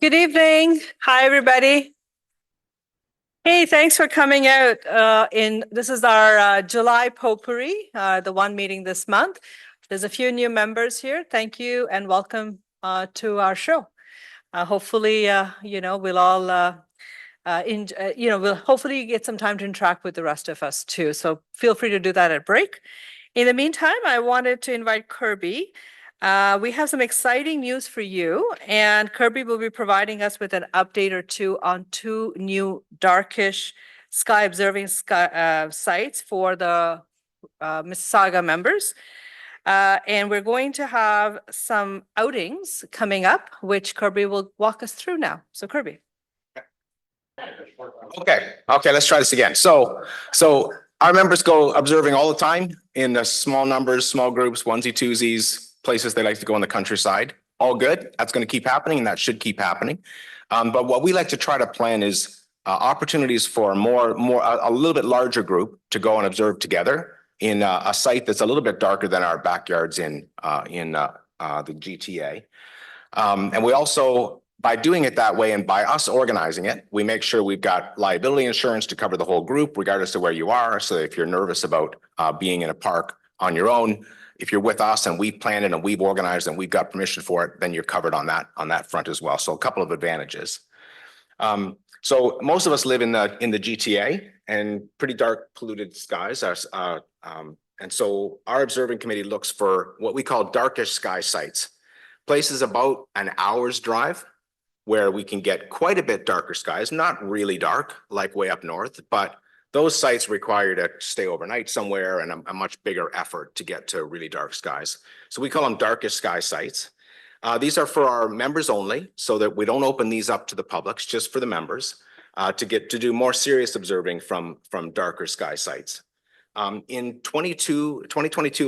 Good evening. Hi, everybody. Hey, thanks for coming out. This is our July Potpourri, the one meeting this month. There's a few new members here. Thank you and welcome to our show. Hopefully, we'll all we'll hopefully get some time to interact with the rest of us too. So feel free to do that at break. In the meantime, I wanted to invite Kirby. We have some exciting news for you, and Kirby will be providing us with an update or two on two new darkish sky observing sites for the Mississauga members. And we're going to have some outings coming up, which Kirby will walk us through now. So Kirby. Okay, let's try this again. So our members go observing all the time in small numbers, small groups, onesie twosies, places they like to go in the countryside. All good. That's going to keep happening, and that should keep happening. But what we like to try to plan is opportunities for a little bit larger group to go and observe together in a site that's a little bit darker than our backyards in the GTA. And we also, by doing it that way and by us organizing it, we make sure we've got liability insurance to cover the whole group, regardless of where you are. So if you're nervous about being in a park on your own, if you're with us and we've planned it and we've organized and we've got permission for it, then you're covered on that front as well. So a couple of advantages. So most of us live in the GTA and pretty dark, polluted skies. And so our observing committee looks for what we call darkish sky sites, places about an hour's drive where we can get quite a bit darker skies, not really dark like way up north, but those sites require to stay overnight somewhere and a much bigger effort to get to really dark skies. So we call them darkish sky sites. These are for our members only, so that we don't open these up to the public, it's just for the members to do more serious observing from darker sky sites. In 2022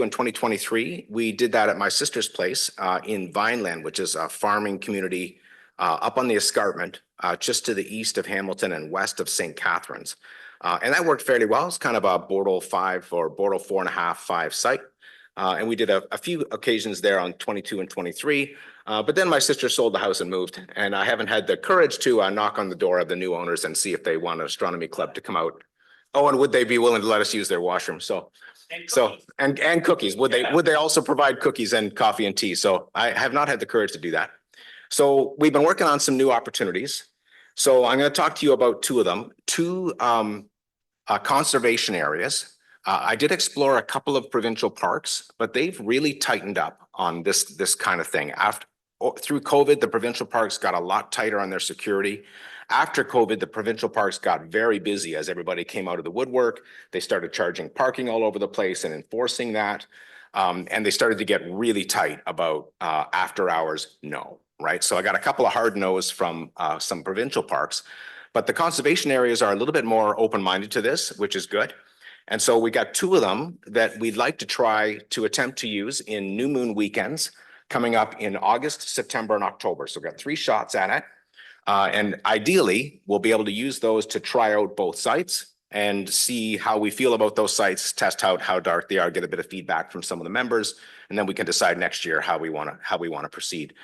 and 2023, we did that at my sister's place in Vineland, which is a farming community up on the escarpment, just to the east of Hamilton and west of St. Catharines. And that worked fairly well. It's kind of a Bordeaux 5 or Bordeaux 4.5, 5 site. And we did a few occasions there on 22 and 23. But then my sister sold the house and moved. And I haven't had the courage to knock on the door of the new owners and see if they want an astronomy club to come out. Oh, and would they be willing to let us use their washroom? And cookies. Would they also provide cookies and coffee and tea? So I have not had the courage to do that. So we've been working on some new opportunities. So I'm going to talk to you about two of them, two conservation areas. I did explore a couple of provincial parks, but they've really tightened up on this kind of thing. Through COVID, the provincial parks got a lot tighter on their security. After COVID, the provincial parks got very busy as everybody came out of the woodwork. They started charging parking all over the place and enforcing that. And they started to get really tight about after hours, no. Right. So I got a couple of hard no's from some provincial parks, but the conservation areas are a little bit more open-minded to this, which is good. And so we got two of them that we'd like to try to attempt to use in new moon weekends coming up in August, September, and October. So we've got 3 shots at it. And ideally, we'll be able to use those to try out both sites and see how we feel about those sites, test out how dark they are, get a bit of feedback from some of the members, and then we can decide next year how we want to proceed.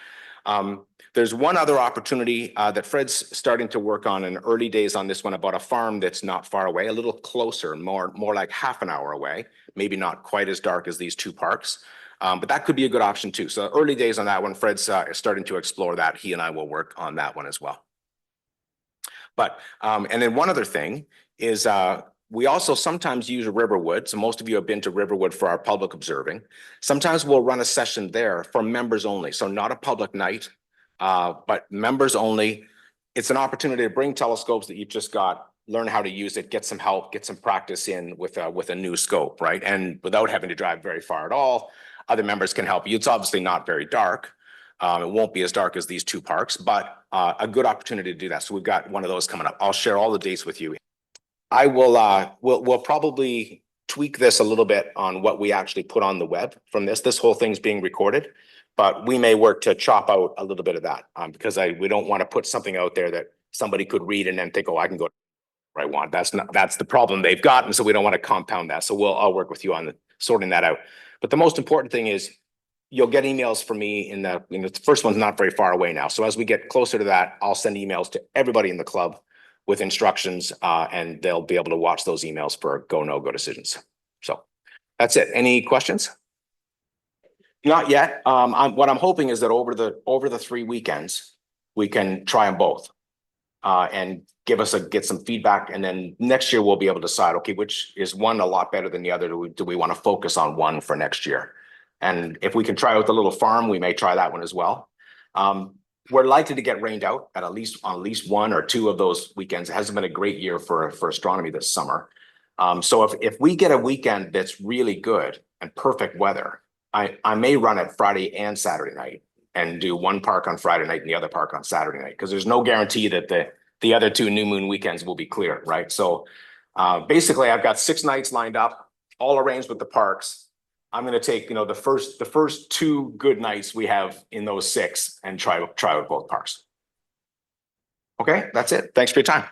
There's one other opportunity that Fred's starting to work on in early days on this one about a farm that's not far away, a little closer, more like half an hour away, maybe not quite as dark as these two parks. But that could be a good option too. So early days on that one, Fred's starting to explore that. He and I will work on that one as well. But, and then one other thing is we also sometimes use Riverwood. So most of you have been to Riverwood for our public observing. Sometimes we'll run a session there for members only. So not a public night, but members only. It's an opportunity to bring telescopes that you've just got, learn how to use it, get some help, get some practice in with a new scope, right? And without having to drive very far at all, other members can help you. It's obviously not very dark. It won't be as dark as these two parks, but a good opportunity to do that. So we've got one of those coming up. I'll share all the dates with you. I will, we'll probably tweak this a little bit on what we actually put on the web from this. This whole thing's being recorded, but we may work to chop out a little bit of that because we don't want to put something out there that somebody could read and then think, oh, I can go where I want. That's the problem they've got. And so we don't want to compound that. So I'll work with you on sorting that out. But the most important thing is you'll get emails from me the first one's not very far away now. So as we get closer to that, I'll send emails to everybody in the club with instructions, and they'll be able to watch those emails for go, no go decisions. So that's it. Any questions? Not yet. What I'm hoping is that over the 3 weekends, we can try them both. And get some feedback. And then next year we'll be able to decide, okay, which is one a lot better than the other? Do we want to focus on one for next year? And if we can try out the little farm, we may try that one as well. We're likely to get rained out on at least 1 or 2 of those weekends. It hasn't been a great year for astronomy this summer. So if we get a weekend that's really good and perfect weather, I may run it Friday and Saturday night and do one park on Friday night and the other park on Saturday night, because there's no guarantee that the other 2 new moon weekends will be clear, right? So basically I've got 6 nights lined up, all arranged with the parks. I'm going to take, the first 2 good nights we have in those 6 and try with both parks. Okay, that's it. Thanks for your time.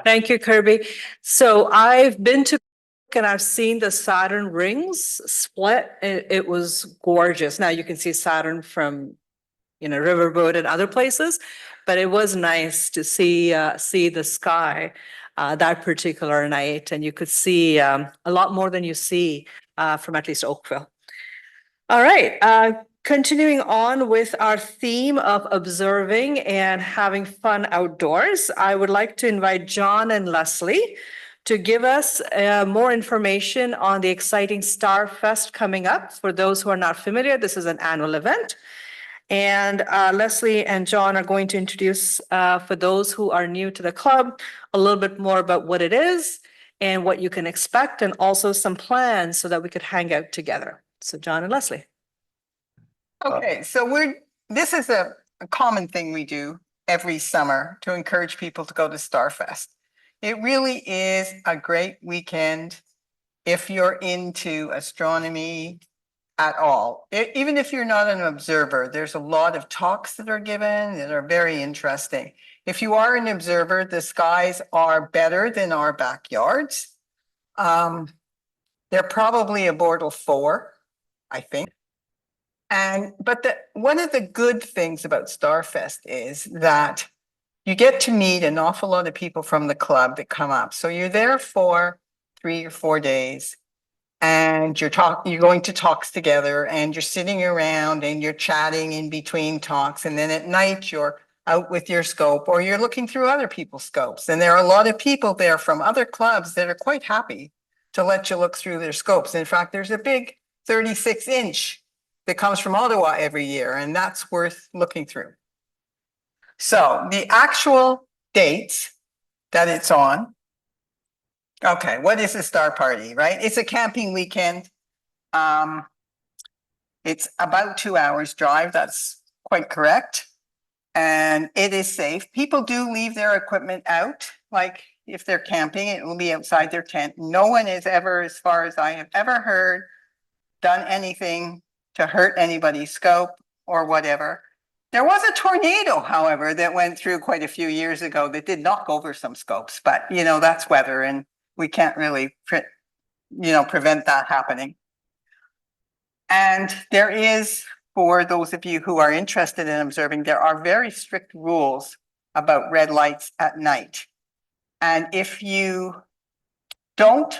Thank you, Kirby. So I've been to and I've seen the Saturn rings split. It was gorgeous. Now you can see Saturn from, Riverboat and other places, but it was nice to see the sky that particular night, and you could see a lot more than you see from at least Oakville. All right, continuing on with our theme of observing and having fun outdoors, I would like to invite John and Leslie to give us more information on the exciting Starfest coming up. For those who are not familiar, this is an annual event. And Leslie and John are going to introduce, for those who are new to the club, a little bit more about what it is and what you can expect, and also some plans so that we could hang out together. So John and Leslie. Okay, so this is a common thing we do every summer to encourage people to go to Starfest. It really is a great weekend if you're into astronomy at all. Even if you're not an observer, there's a lot of talks that are given that are very interesting. If you are an observer, the skies are better than our backyards. They're probably a Bortle 4, I think. But one of the good things about Starfest is that you get to meet an awful lot of people from the club that come up. So you're there for 3 or 4 days, and you're going to talks together, and you're sitting around and you're chatting in between talks. And then at night you're out with your scope, or you're looking through other people's scopes. And there are a lot of people there from other clubs that are quite happy to let you look through their scopes. In fact, there's a big 36-inch that comes from Ottawa every year, and that's worth looking through. So the actual dates that it's on. Okay, what is a Star Party, right? It's a camping weekend. It's about 2 hours drive. That's quite correct. And it is safe. People do leave their equipment out. Like if they're camping, it will be outside their tent. No one has ever, as far as I have ever heard, done anything to hurt anybody's scope or whatever. There was a tornado, however, that went through quite a few years ago that did knock over some scopes, but that's weather and we can't really prevent that happening. And there is, for those of you who are interested in observing, there are very strict rules about red lights at night. And if you don't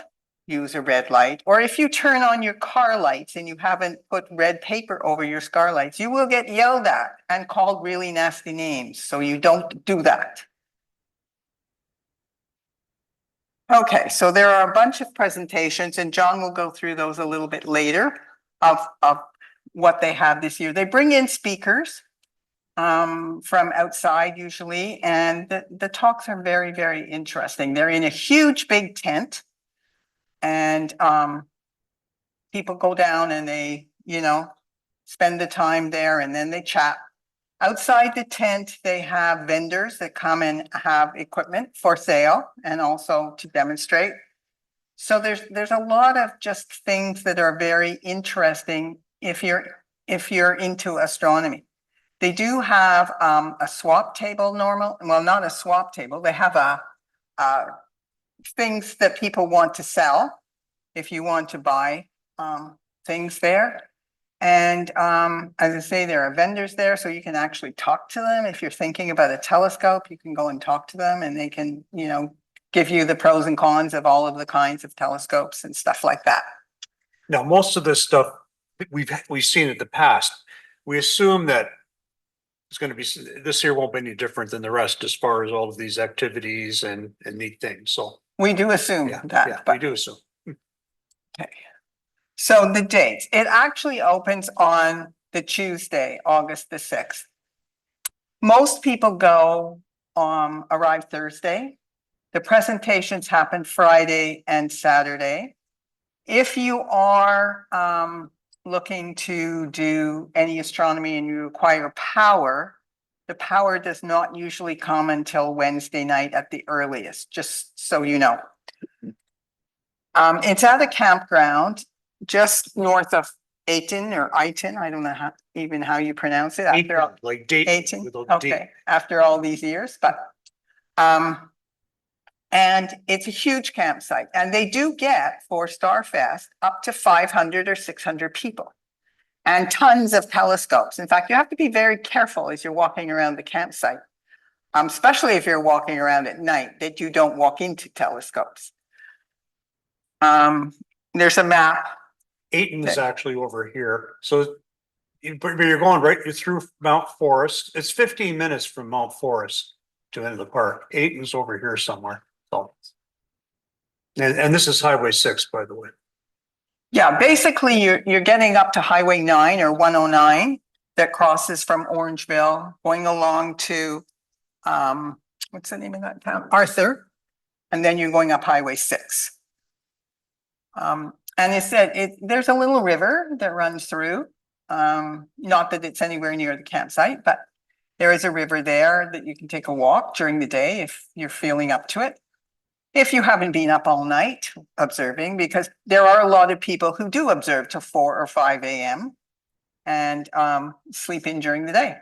use a red light, or if you turn on your car lights and you haven't put red paper over your car lights, you will get yelled at and called really nasty names. So you don't do that. Okay, so there are a bunch of presentations, and John will go through those a little bit later of what they have this year. They bring in speakers from outside usually, and the talks are very, very interesting. They're in a huge big tent. And people go down and they, spend the time there, and then they chat. Outside the tent, they have vendors that come and have equipment for sale and also to demonstrate. So there's a lot of just things that are very interesting if you're into astronomy. They do have a swap table well, not a swap table. They have a things that people want to sell if you want to buy things there. And as I say, there are vendors there, so you can actually talk to them. If you're thinking about a telescope, you can go and talk to them and they can, you know, give you the pros and cons of all of the kinds of telescopes and stuff like that. Now, most of this stuff we've seen in the past. We assume that it's going to be, this year won't be any different than the rest as far as all of these activities and neat things. So We do assume yeah, that, we but do assume. okay. So the dates, it actually opens on the Tuesday, August the 6th. Most people go, arrive Thursday. The presentations happen Friday and Saturday. If you are, looking to do any astronomy and you require power, the power does not usually come until Wednesday night at the earliest, just so you know. It's at a campground just north of Ayton or Iton, I don't know how you pronounce it. After all, Like date. Ayton, with a date. okay, after all these years, but and it's a huge campsite, and they do get for Starfest up to 500 or 600 people. And tons of telescopes. In fact, you have to be very careful as you're walking around the campsite. Especially if you're walking around at night, that you don't walk into telescopes. There's a map. Ayton is actually over here. So but you're going right through Mount Forest. It's 15 minutes from Mount Forest to the end of the park. Ayton's over here somewhere. So. And this is Highway 6, by the way. Yeah, basically you're getting up to Highway 9 or 109 that crosses from Orangeville, going along to, what's the name of that town? Arthur. And then you're going up Highway 6. And it said, there's a little river that runs through. Not that it's anywhere near the campsite, but there is a river there that you can take a walk during the day if you're feeling up to it. If you haven't been up all night observing, because there are a lot of people who do observe till 4 or 5 a.m. and sleep in during the day.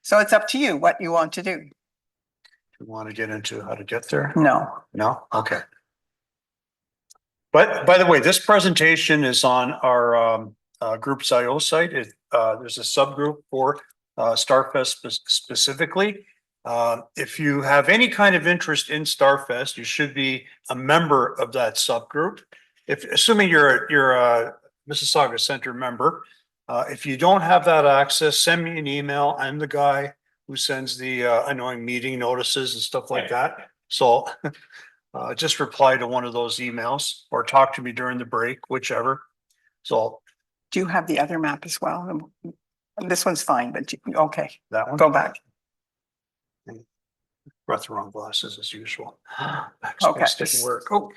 So it's up to you what you want to do. You want to get into how to get there? No. No? Okay. But by the way, this presentation is on our Groups IO site. There's a subgroup for Starfest specifically. If you have any kind of interest in Starfest, you should be a member of that subgroup. Assuming you're a Mississauga Center member, if you don't have that access, send me an email. I'm the guy who sends the annoying meeting notices and stuff like that. So just reply to one of those emails or talk to me during the break, whichever. So. Do you have the other map as well? This one's fine, but okay, That one? go back. Brought the wrong glasses as usual. Okay. Backspace didn't work. Oh,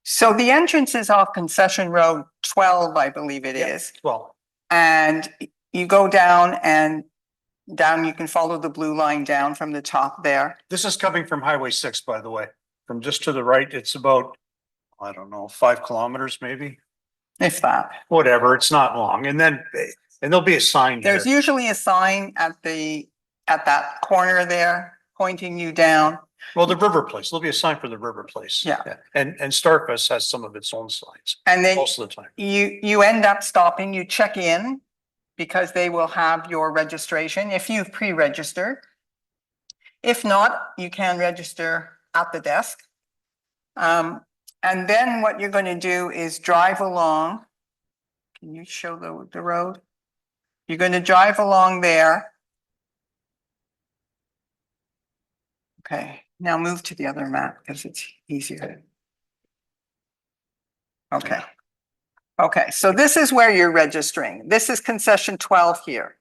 So the entrance is off Concession Road 12, I believe it is. well, And you go down and down, you can follow the blue line down from the top there. this is coming from Highway 6, by the way. From just to the right, it's about, I don't know, 5 kilometers maybe. If that. Whatever, it's not long. And there'll be a sign here. There's usually a sign at that corner there pointing you down. Well, the River Place, there'll be a sign for the River Place. Yeah. And Starfest has some of its own signs And then most of the time. you end up stopping, you check in because they will have your registration if you've pre-registered. If not, you can register at the desk. And then what you're going to do is drive along. Can you show the road? You're going to drive along there. Okay, now move to the other map because it's easier. Okay. Okay, so this is where you're registering. This is concession 12 here.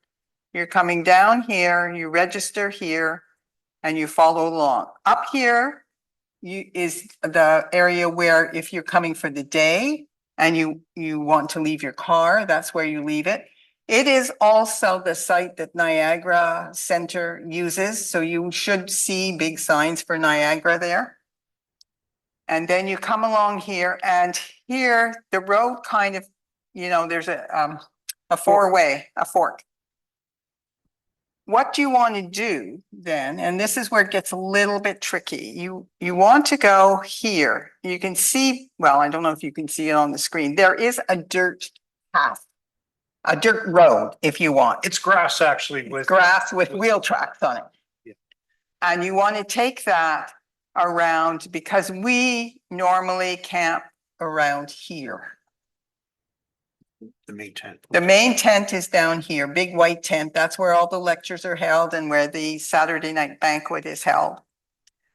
You're coming down here, you register here, and you follow along. Up here is the area where if you're coming for the day and you want to leave your car, that's where you leave it. It is also the site that Niagara Center uses, so you should see big signs for Niagara there. And then you come along here, and here the road kind of, there's a four-way, a fork. What you want to do then, and this is where it gets a little bit tricky, you want to go here. You can see, well, I don't know if you can see it on the screen. There is a dirt path a dirt road if you want. It's grass actually with. Grass with wheel tracks on it. Yeah. And you want to take that around because we normally camp around here. The main tent. The main tent is down here, big white tent. That's where all the lectures are held and where the Saturday night banquet is held.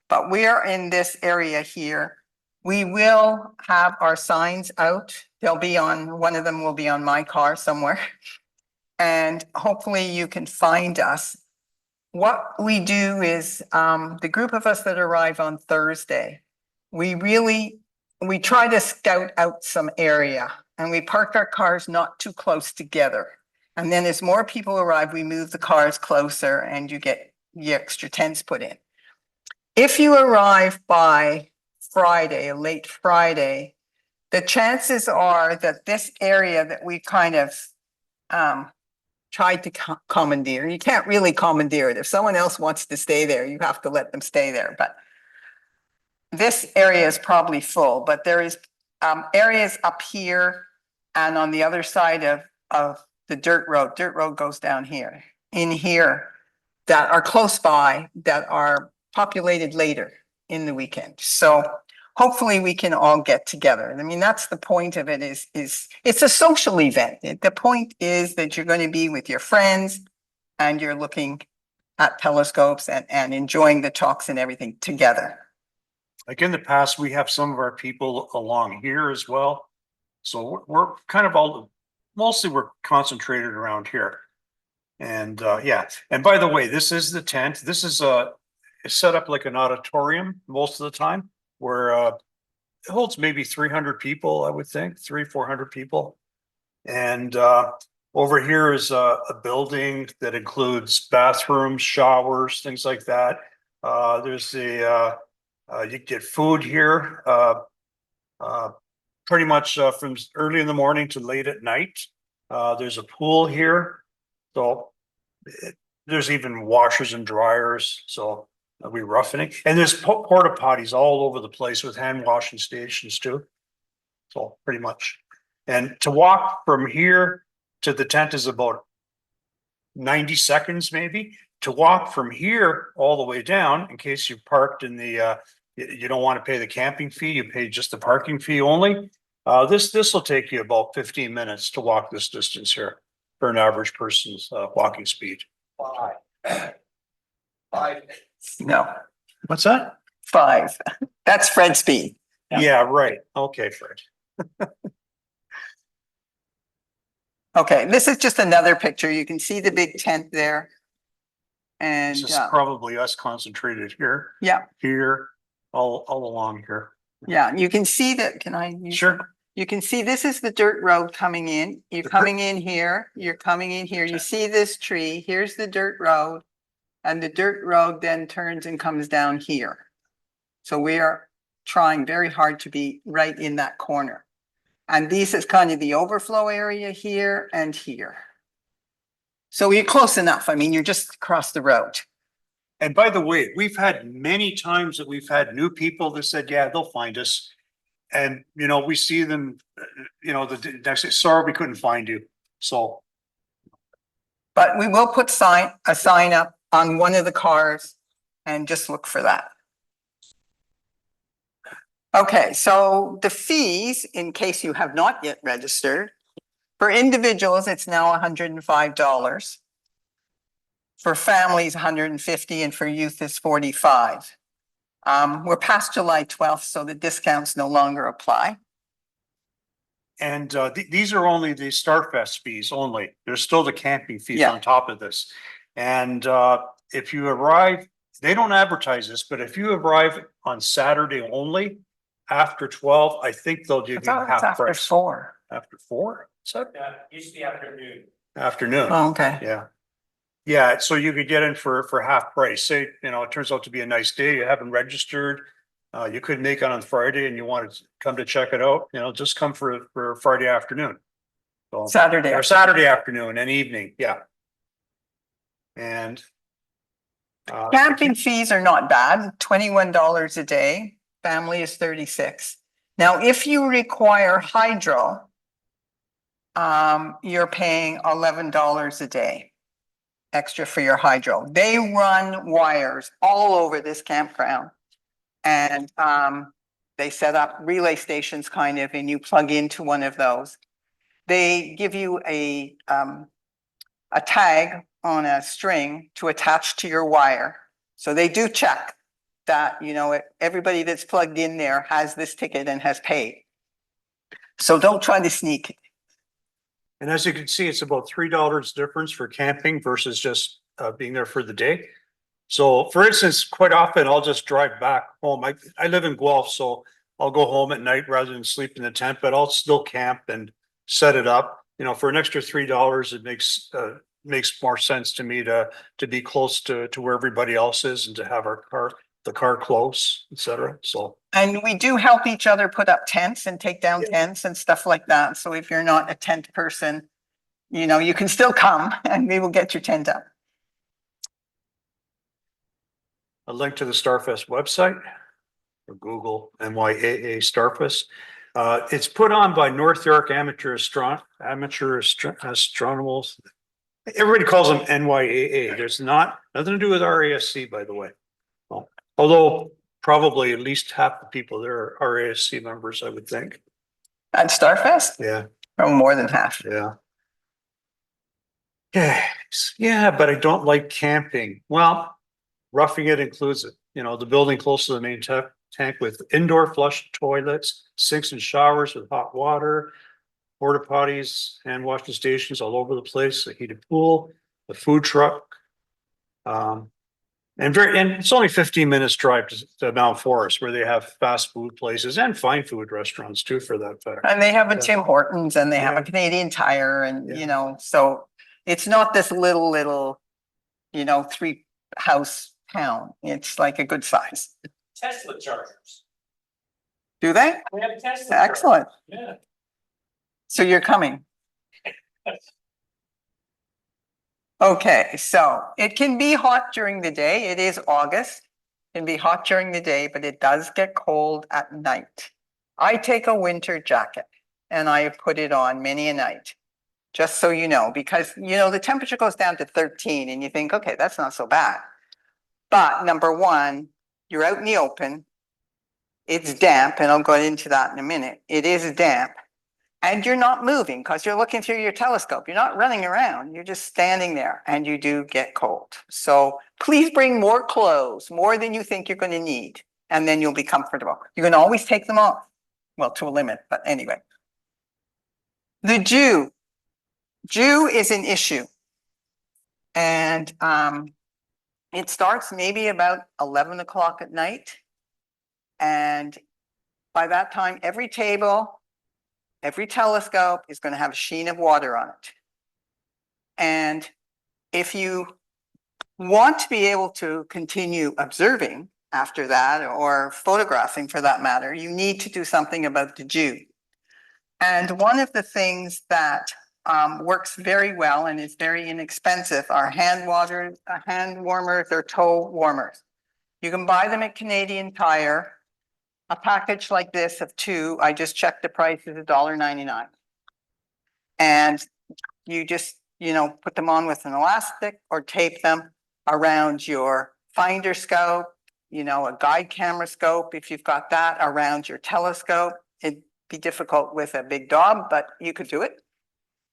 But we are in this area here. We will have our signs out. They'll be on, one of them will be on my car somewhere. And hopefully you can find us. What we do is, the group of us that arrive on Thursday, we try to scout out some area and we park our cars not too close together. And then as more people arrive, we move the cars closer and you get the extra tents put in. If you arrive by Friday, a late Friday, the chances are that this area that we kind of tried to commandeer, you can't really commandeer it. If someone else wants to stay there, you have to let them stay there. But this area is probably full, but there is areas up here and on the other side of the dirt road. Dirt road goes down here, in here, that are close by, that are populated later in the weekend. So hopefully we can all get together. I mean, that's the point of it is it's a social event. The point is that you're going to be with your friends and you're looking at telescopes and enjoying the talks and everything together. Like in the past, we have some of our people along here as well. So we're kind of mostly we're concentrated around here. And yeah, and by the way, this is the tent. This is it's set up like an auditorium most of the time, where it holds maybe 300 people, I would think, 400 people. And over here is a building that includes bathrooms, showers, things like that. There's you get food here pretty much from early in the morning to late at night. There's a pool here. So there's even washers and dryers. So we roughing, and there's porta potties all over the place with hand washing stations too. So pretty much, and to walk from here to the tent is about 90 seconds, maybe. To walk from here all the way down, in case you parked in the, you don't want to pay the camping fee, you pay just the parking fee only. This will take you about 15 minutes to walk this distance here for an average person's walking speed. Five. No, What's that? 5. That's Fred speed. Yeah, right. Okay, Fred. Okay, this is just another picture. You can see the big tent there. And This is probably us concentrated here. yeah, Here, all along here. yeah, you can see that. Can I use? Sure. You can see this is the dirt road coming in. You're coming in here, you're coming in here. You see this tree. Here's the dirt road. And the dirt road then turns and comes down here. So we are trying very hard to be right in that corner. And this is kind of the overflow area here and here. So you're close enough. I mean, you're just across the road. And by the way, we've had many times that we've had new people that said, yeah, they'll find us. And, you know, we see them, you know, the next day, sorry, we couldn't find you. So. But we will put a sign up on one of the cars and just look for that. Okay, so the fees, in case you have not yet registered, for individuals, it's now $105. For families, $150, and for youth is $45. We're past July 12th, so the discounts no longer apply. And these are only the Starfest fees only. There's still the camping fees Yeah. on top of this. And if you arrive, they don't advertise this, but if you arrive on Saturday only, after 12, I think they'll give you half After price. 4. After 4? So Yeah, usually afternoon. afternoon. Oh, okay. Yeah. Yeah, so you could get in for half price. Say, you know, it turns out to be a nice day, you haven't registered. You couldn't make it on Friday and you wanted to come to check it out, you know, just come for Friday afternoon. So, Saturday. or Saturday afternoon and evening, yeah. And Camping fees are not bad, $21 a day. Family is $36. Now, if you require hydro, you're paying $11 a day extra for your hydro. They run wires all over this campground. And they set up relay stations kind of, and you plug into one of those. They give you a tag on a string to attach to your wire. So they do check that, you know, everybody that's plugged in there has this ticket and has paid. So don't try to sneak. And as you can see, it's about $3 difference for camping versus just being there for the day. So for instance, quite often I'll just drive back home. I live in Guelph, so I'll go home at night rather than sleep in the tent, but I'll still camp and set it up. You know, for an extra $3, it makes more sense to me to be close to where everybody else is and to have the car close, etc. So. And we do help each other put up tents and take down tents and stuff like that. So if you're not a tent person, you know, you can still come and we will get your tent up. A link to the Starfest website or Google NYAA Starfest. It's put on by North York Amateur Astronomers. Everybody calls them NYAA. There's nothing to do with RASC, by the way. Well, although probably at least half the people there are RASC members, I would think. At Starfest? Yeah. Oh, more than half. Yeah. Yes. Yeah, but I don't like camping. Well, roughing it includes it. You know, the building close to the main tank with indoor flush toilets, sinks and showers with hot water, porta potties, hand washing stations all over the place, a heated pool, a food truck. And it's only 15 minutes drive to Mount Forest, where they have fast food places and fine food restaurants too, for that fact. And they have a Tim Hortons and they have a Canadian Tire and, you know, so it's not this little, you know, 3-house town. It's like a good size. Tesla chargers. Do they? We have Tesla. Excellent. Yeah. So you're coming. Okay, so it can be hot during the day. It is August. It can be hot during the day, but it does get cold at night. I take a winter jacket and I have put it on many a night, just so you know, because, you know, the temperature goes down to 13 and you think, okay, that's not so bad. But number one, you're out in the open. It's damp, and I'll go into that in a minute. It is damp. And you're not moving because you're looking through your telescope. You're not running around. You're just standing there and you do get cold. So please bring more clothes, more than you think you're going to need, and then you'll be comfortable. You can always take them off. Well, to a limit, but anyway. The dew. Dew is an issue. And it starts maybe about 11 o'clock at night. And by that time, every table, every telescope is going to have a sheen of water on it. And if you want to be able to continue observing after that, or photographing for that matter, you need to do something about the dew. And one of the things that works very well and is very inexpensive are hand warmers or toe warmers. You can buy them at Canadian Tire. A package like this of 2, I just checked the price, is $1.99. And you just, you know, put them on with an elastic or tape them around your finder scope, you know, a guide camera scope, if you've got that, around your telescope. It'd be difficult with a big dog, but you could do it.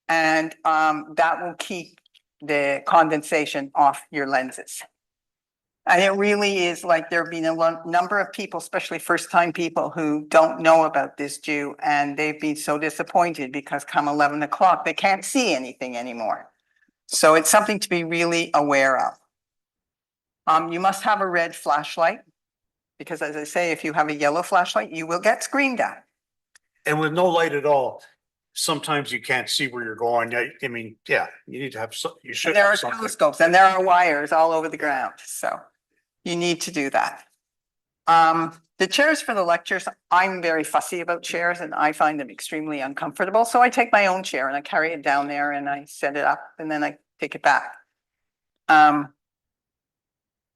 And that will keep the condensation off your lenses. And it really is like there have been a number of people, especially first-time people, who don't know about this dew, and they've been so disappointed because come 11 o'clock, they can't see anything anymore. So it's something to be really aware of. You must have a red flashlight, because as I say, if you have a yellow flashlight, you will get screamed at. And with no light at all, sometimes you can't see where you're going. I mean, yeah, you need to have you should. There have are something. telescopes and there are wires all over the ground, so you need to do that. The chairs for the lectures, I'm very fussy about chairs and I find them extremely uncomfortable. So I take my own chair and I carry it down there and I set it up and then I take it back.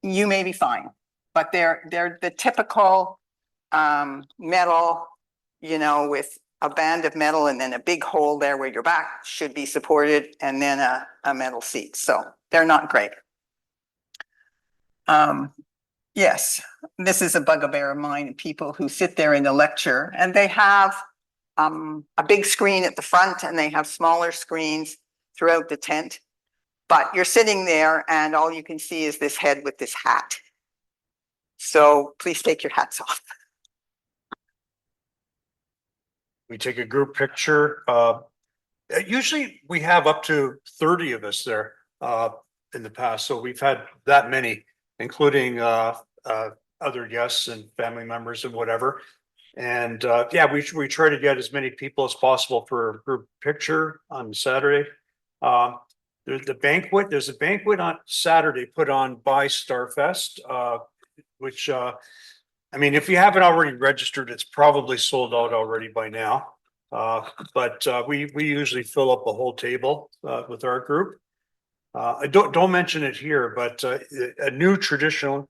You may be fine, but they're the typical metal, you know, with a band of metal and then a big hole there where your back should be supported and then a metal seat. So they're not great. Yes, this is a bugbear of mine, people who sit there in the lecture and they have a big screen at the front and they have smaller screens throughout the tent. But you're sitting there and all you can see is this head with this hat. So please take your hats off. We take a group picture. Usually we have up to 30 of us there in the past. So we've had that many, including other guests and family members and whatever. And yeah, we try to get as many people as possible for a group picture on Saturday. There's a banquet on Saturday put on by Starfest, which I mean, if you haven't already registered, it's probably sold out already by now. But we usually fill up the whole table with our group. I don't mention it here, but a new traditional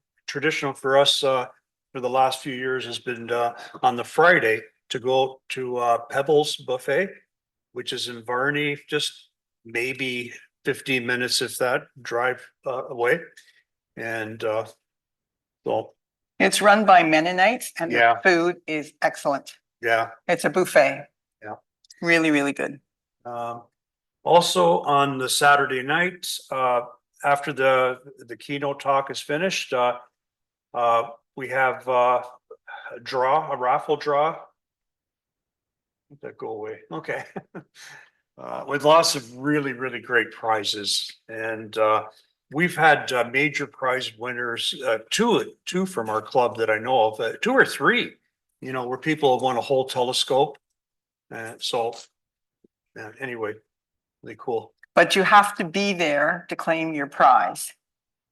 for us for the last few years has been on the Friday to go to Pebbles Buffet, which is in Varney, just maybe 15 minutes if that drive away. And so It's run by Mennonites and the Yeah. food is excellent. yeah. It's a buffet. Yeah. Really, really good. Also on the Saturday night, after the keynote talk is finished, we have a raffle draw. Let that go away. Okay. With lots of really, really great prizes. And we've had major prize winners, two from our club that I know of, 2 or 3, where people have won a whole telescope. And so anyway, really cool. But you have to be there to claim your prize.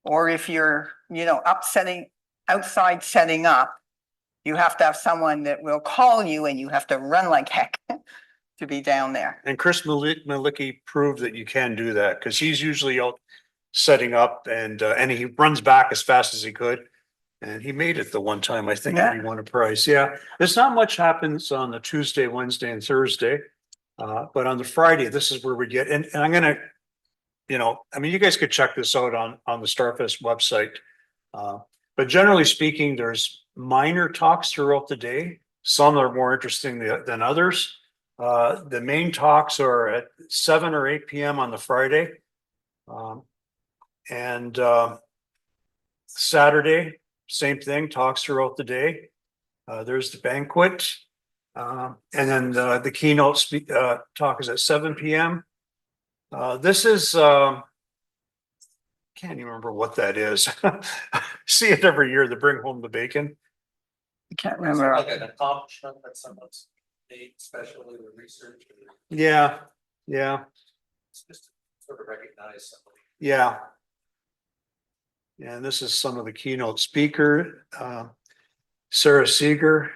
Or if you're, outside setting up, you have to have someone that will call you and you have to run like heck to be down there. And Chris Malicki proved that you can do that because he's usually out setting up and he runs back as fast as he could. And he made it the one time, I think, that he won a prize. Yeah, there's not much happens on the Tuesday, Wednesday, and Thursday. But on the Friday, this is where we get, and I'm going to, I mean, you guys could check this out on the Starfest website. But generally speaking, there's minor talks throughout the day. Some are more interesting than others. The main talks are at 7 or 8 p.m. on the Friday. And Saturday, same thing, talks throughout the day. There's the banquet. And then the keynote talk is at 7 p.m. This is, can't even remember what that is. See it every year, to bring home the bacon. I can't It's remember. like an accomplishment that someone's made, especially with research. Yeah, It's just to sort of recognize somebody. yeah. And this is some of the keynote speaker, Sarah Seeger.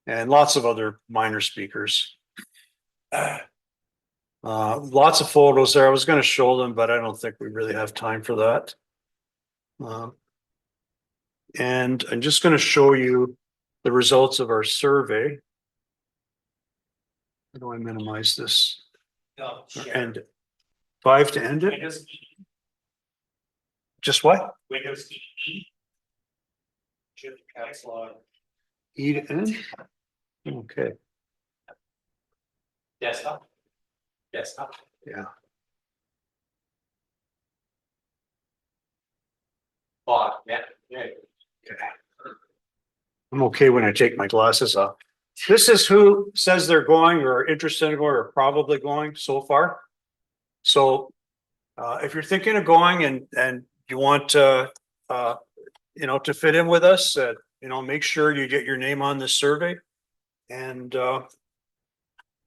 And lots of other minor speakers. Lots of photos there. I was going to show them, but I don't think we really have time for that. And I'm just going to show you the results of our survey. How do I minimize this? No, share. End it. 5 to end it? Windows E, Just what? Windows E. Shift caps lock, E to end? Okay, desktop. Desktop. yeah. Lock, yeah. Okay. I'm okay when I take my glasses off. This is who says they're going or interested in going or probably going so far. So if you're thinking of going and you want to, to fit in with us, make sure you get your name on this survey and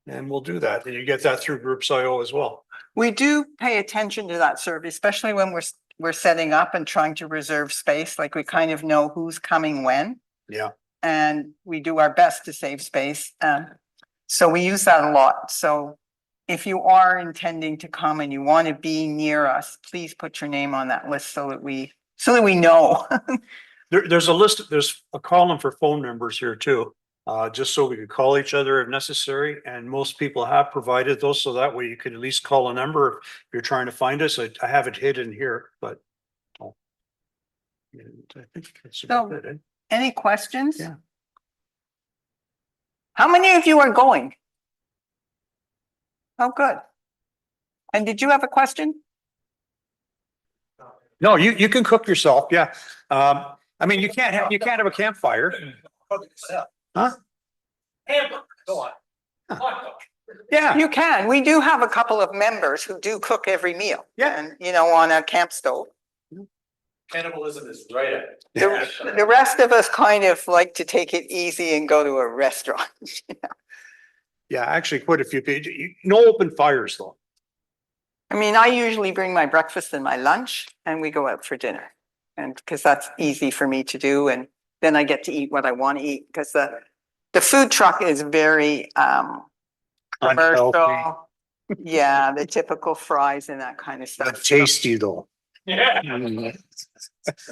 we'll do that. And you get that through Groups.io as well. We do pay attention to that survey, especially when we're setting up and trying to reserve space, like we kind of know who's coming when. Yeah. And we do our best to save space. So we use that a lot. So if you are intending to come and you want to be near us, please put your name on that list so that we know. There's a list, there's a column for phone numbers here too. Just so we could call each other if necessary, and most people have provided those, so that way you could at least call a number if you're trying to find us. I have it hidden here, but. And I think that's about it, eh? Any questions? Yeah. How many of you are going? Oh, good. And did you have a question? No, you can cook yourself, yeah. I mean, you can't have a campfire. Huh? Hamburger, go on. Hot dog. Yeah, You can. We do have a couple of members who do cook every meal. Yeah. And, you know, on a camp stove. Cannibalism is right at it. The rest of us kind of like to take it easy and go to a restaurant. yeah, actually quite a few people. No open fires though. I mean, I usually bring my breakfast and my lunch and we go out for dinner. And because that's easy for me to do. And then I get to eat what I want to eat because the food truck is very Unhealthy. commercial. Yeah, the typical fries and that kind of But stuff. tasty though. Yeah.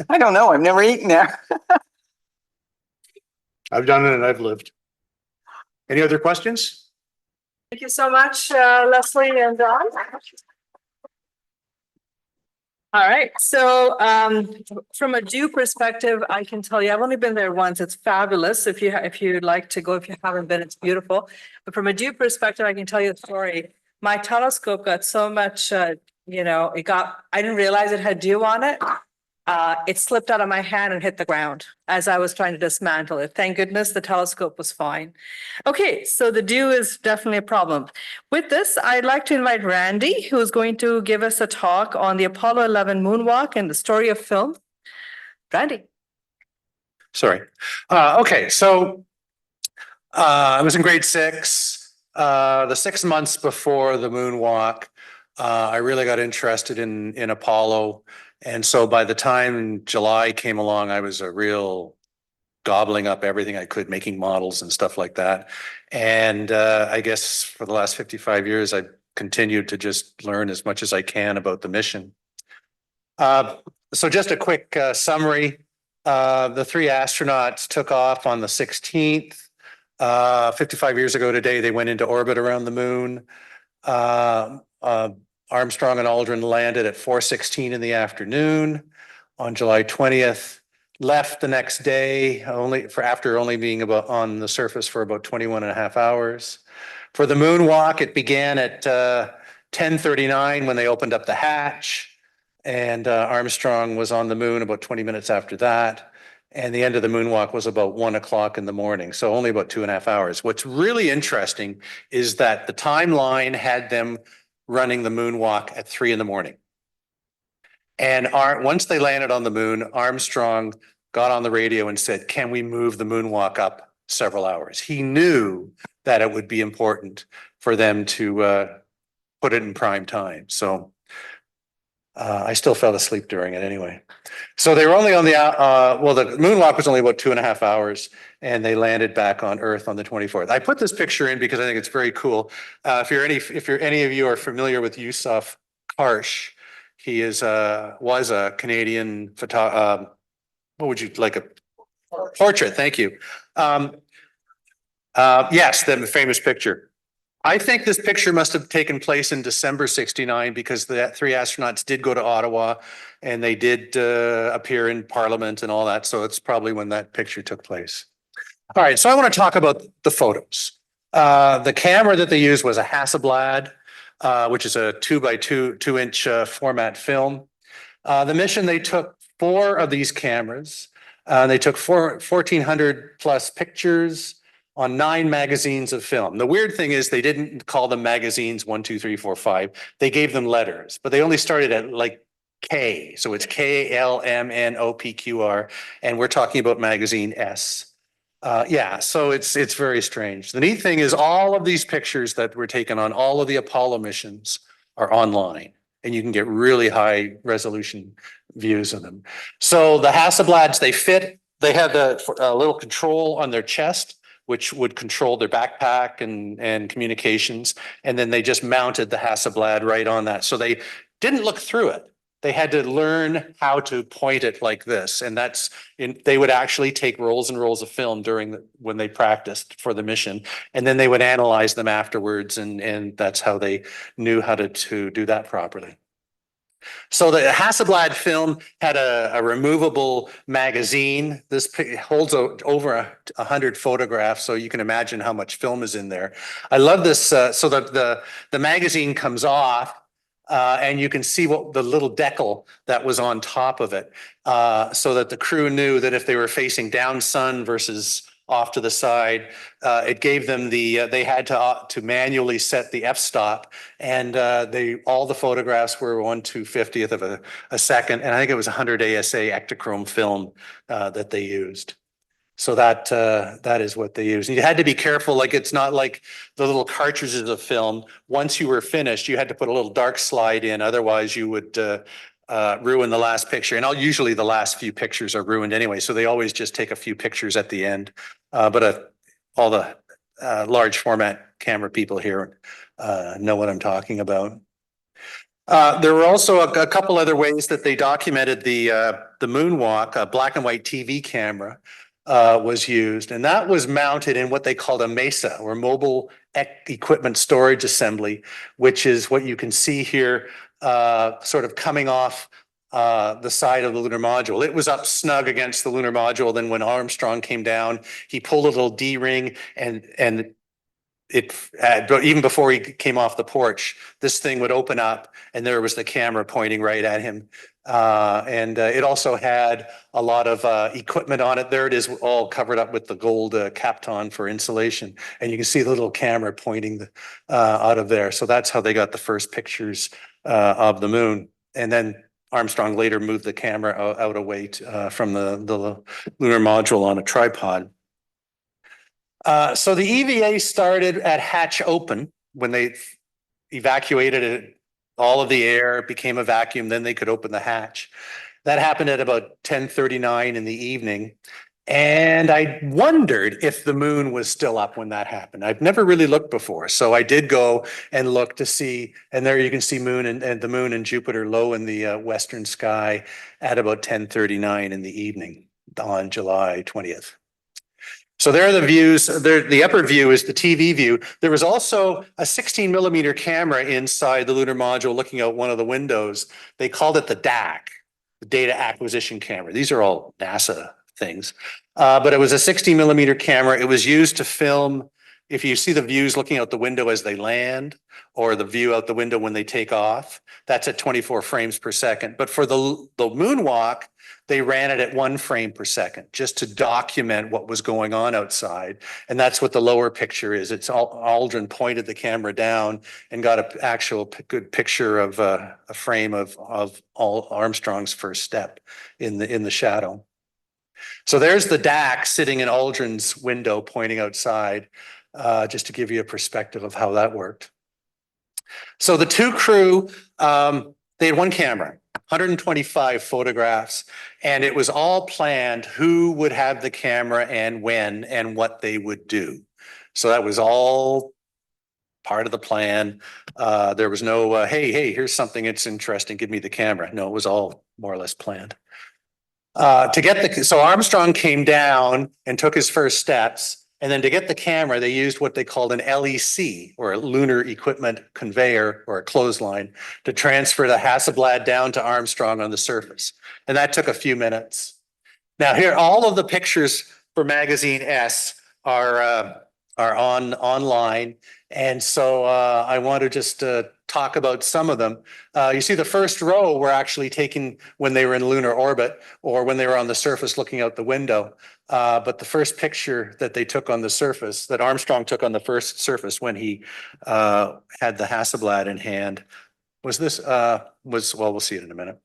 I don't know. I've never eaten there. I've done it and I've lived. Any other questions? Thank you so much, Leslie and Don. All right, so from a due perspective, I can tell you, I've only been there once. It's fabulous. If you'd like to go, if you haven't been, it's beautiful. But from a due perspective, I can tell you a story. My telescope got so much, I didn't realize it had dew on it. It slipped out of my hand and hit the ground as I was trying to dismantle it. Thank goodness the telescope was fine. Okay, so the dew is definitely a problem. With this, I'd like to invite Randy, who is going to give us a talk on the Apollo 11 moonwalk and the story of film. Randy. Sorry. Okay, so I was in grade 6. The 6 months before the moonwalk, I really got interested in Apollo. And so by the time July came along, I was a real gobbling up everything I could, making models and stuff like that. And I guess for the last 55 years, I've continued to just learn as much as I can about the mission. So just a quick summary. The 3 astronauts took off on the 16th. 55 years ago today, they went into orbit around the moon. Armstrong and Aldrin landed at 4:16 in the afternoon on July 20th, left the next day after only being on the surface for about 21 and a half hours. For the moonwalk, it began at 10:39 when they opened up the hatch, and Armstrong was on the moon about 20 minutes after that. And the end of the moonwalk was about 1 o'clock in the morning, so only about 2.5 hours. What's really interesting is that the timeline had them running the moonwalk at 3 in the morning. And once they landed on the moon, Armstrong got on the radio and said, "Can we move the moonwalk up several hours?" He knew that it would be important for them to put it in prime time. So I still fell asleep during it anyway. So they were only on the moonwalk was only about 2.5 hours, and they landed back on Earth on the 24th. I put this picture in because I think it's very cool. If any of you are familiar with Yusuf Karsh, he was a Canadian photographer. What would you like a portrait? Thank you. Yes, the famous picture. I think this picture must have taken place in December 69 because the 3 astronauts did go to Ottawa and they did appear in Parliament and all that. So it's probably when that picture took place. All right, so I want to talk about the photos. The camera that they used was a Hasselblad, which is a 2x2 inch format film. The mission, they took 4 of these cameras. They took 1,400 plus pictures on 9 magazines of film. The weird thing is they didn't call them magazines 1, 2, 3, 4, 5. They gave them letters, but they only started at like K. So it's KLMNOPQR, and we're talking about magazine S. So it's very strange. The neat thing is all of these pictures that were taken on all of the Apollo missions are online, and you can get really high resolution views of them. So the Hasselblads, they had a little control on their chest which would control their backpack and communications. And then they just mounted the Hasselblad right on that. So they didn't look through it. They had to learn how to point it like this. And they would actually take rolls and rolls of film when they practiced for the mission. And then they would analyze them afterwards. And that's how they knew how to do that properly. So the Hasselblad film had a removable magazine. This holds over 100 photographs, so you can imagine how much film is in there. I love this. So the magazine comes off, and you can see what the little decal that was on top of it, so that the crew knew that if they were facing down sun versus off to the side, it gave them they had to manually set the f-stop, and all the photographs were 1/250th of a second, and I think it was 100 ASA Ektachrome film that they used. So that is what they used. You had to be careful, like it's not like the little cartridges of film. Once you were finished, you had to put a little dark slide in, otherwise you would ruin the last picture. And usually the last few pictures are ruined anyway, so they always just take a few pictures at the end. But all the large format camera people here know what I'm talking about. There were also a couple other ways that they documented the moonwalk. A black and white TV camera was used, and that was mounted in what they called a MESA, or mobile equipment storage assembly, which is what you can see here, sort of coming off the side of the lunar module. It was up snug against the lunar module. Then when Armstrong came down, he pulled a little D-ring, and even before he came off the porch, this thing would open up and there was the camera pointing right at him. And it also had a lot of equipment on it. There it is, all covered up with the gold Kapton for insulation. And you can see the little camera pointing out of there. So that's how they got the first pictures of the moon. And then Armstrong later moved the camera out away from the lunar module on a tripod. So the EVA started at hatch open when they evacuated it. All of the air became a vacuum, then they could open the hatch. That happened at about 10:39 in the evening. And I wondered if the moon was still up when that happened. I've never really looked before. So I did go and look to see, and there you can see moon and the moon and Jupiter low in the western sky at about 10:39 in the evening on July 20th. So there are the views. The upper view is the TV view. There was also a 16mm camera inside the lunar module looking out one of the windows. They called it the DAC, the Data Acquisition Camera. These are all NASA things. But it was a 16mm camera. It was used to film, if you see the views looking out the window as they land, or the view out the window when they take off, that's at 24 frames per second. But for the moonwalk, they ran it at 1 frame per second just to document what was going on outside. And that's what the lower picture is. It's Aldrin pointed the camera down and got an actual good picture of a frame of Armstrong's first step in the shadow. So there's the DAC sitting in Aldrin's window pointing outside, just to give you a perspective of how that worked. So the two crew, they had one camera, 125 photographs, and it was all planned who would have the camera and when and what they would do. So that was all part of the plan. There was no, hey, here's something that's interesting, give me the camera. No, it was all more or less planned. So Armstrong came down and took his first steps. And then to get the camera, they used what they called an LEC, or a lunar equipment conveyor, or a clothesline, to transfer the Hasselblad down to Armstrong on the surface. And that took a few minutes. Now here, all of the pictures for Magazine S are online. And so I want to just talk about some of them. You see the first row were actually taken when they were in lunar orbit or when they were on the surface looking out the window. But the first picture that they took on the surface, that Armstrong took on the first surface when he had the Hasselblad in hand, was this, well, we'll see it in a minute.